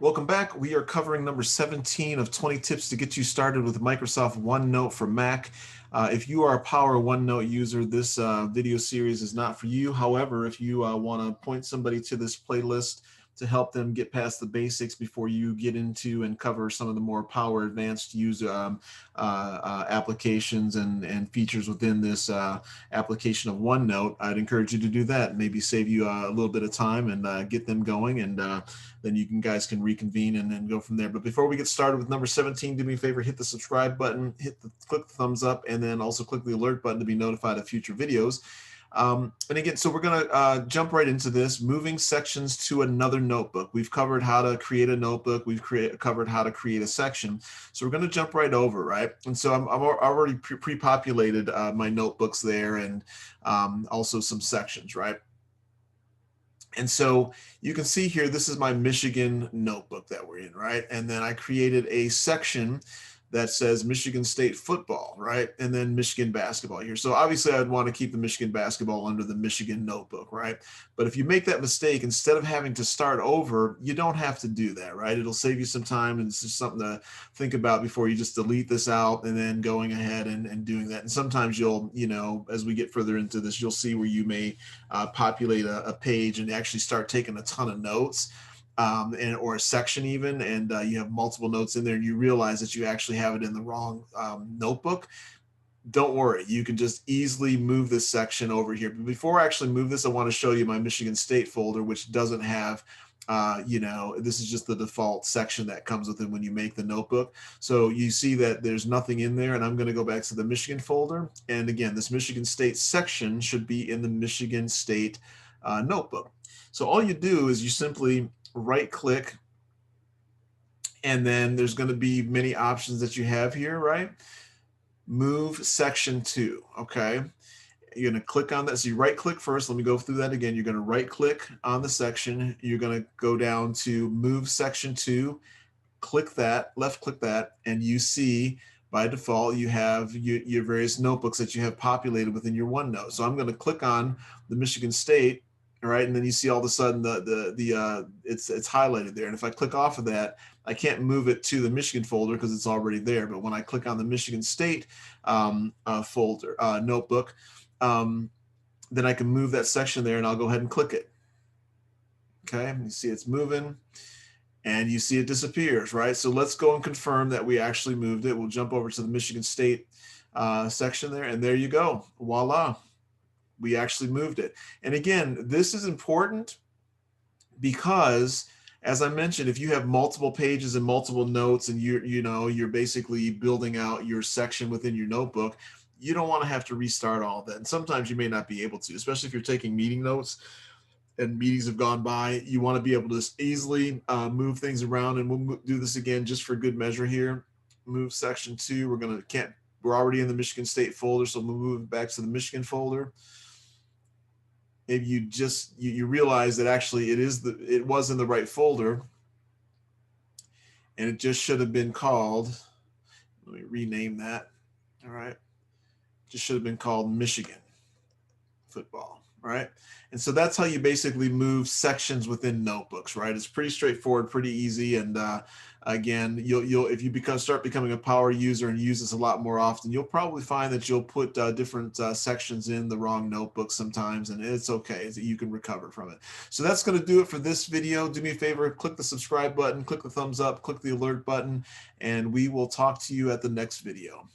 Welcome back. We are covering number 17 of 20 tips to get you started with Microsoft OneNote for Mac. If you are a power OneNote user, this video series is not for you. However, if you want to point somebody to this playlist to help them get past the basics before you get into and cover some of the more power advanced user applications and features within this application of OneNote, I'd encourage you to do that. Maybe save you a little bit of time and get them going, and then you guys can reconvene and then go from there. But before we get started with number 17, do me a favor, hit the subscribe button, click the thumbs up, and then also click the alert button to be notified of future videos. And again, so we're going to jump right into this, moving sections to another notebook. We've covered how to create a notebook. We've covered how to create a section. So we're going to jump right over, right? And so I've already pre-populated my notebooks there, and also some sections, right? And so you can see here, this is my Michigan notebook that we're in, right? And then I created a section that says Michigan State football, right? And then Michigan basketball here. So obviously I'd want to keep the Michigan basketball under the Michigan notebook, right? But if you make that mistake, instead of having to start over, you don't have to do that, right? It'll save you some time, and it's just something to think about before you just delete this out and then going ahead and doing that. And sometimes you'll, as we get further into this, you'll see where you may populate a page and actually start taking a ton of notes. Or a section even, and you have multiple notes in there, and you realize that you actually have it in the wrong notebook. Don't worry, you can just easily move this section over here. But before I actually move this, I want to show you my Michigan State folder, which doesn't have, this is just the default section that comes with it when you make the notebook. So you see that there's nothing in there, and I'm going to go back to the Michigan folder. And again, this Michigan State section should be in the Michigan State notebook. So all you do is you simply right click, and then there's going to be many options that you have here, right? Move section to, okay? You're going to click on that. So you right click first. Let me go through that again. You're going to right click on the section. You're going to go down to move section to, click that, left click that, and you see by default you have your various notebooks that you have populated within your OneNote. So I'm going to click on the Michigan State. All right, and then you see all of a sudden it's highlighted there. And if I click off of that, I can't move it to the Michigan folder because it's already there. But when I click on the Michigan State folder notebook, then I can move that section there, and I'll go ahead and click it. Okay, you see it's moving, and you see it disappears, right? So let's go and confirm that we actually moved it. We'll jump over to the Michigan State section there, and there you go. Voila. We actually moved it. And again, this is important because, as I mentioned, if you have multiple pages and multiple notes, and you're basically building out your section within your notebook, you don't want to have to restart all of that. And sometimes you may not be able to, especially if you're taking meeting notes and meetings have gone by. You want to be able to just easily move things around. And we'll do this again just for good measure here. Move section 2. We're already in the Michigan State folder, so we'll move back to the Michigan folder. If you realize that actually it was in the right folder, and it just should have been called, let me rename that. All right, just should have been called Michigan football. Right, and so that's how you basically move sections within notebooks. Right, it's pretty straightforward, pretty easy, and again, if you start becoming a power user and use this a lot more often, you'll probably find that you'll put different sections in the wrong notebook sometimes, and it's okay. You can recover from it. So that's going to do it for this video. Do me a favor, click the subscribe button, click the thumbs up, click the alert button, and we will talk to you at the next video.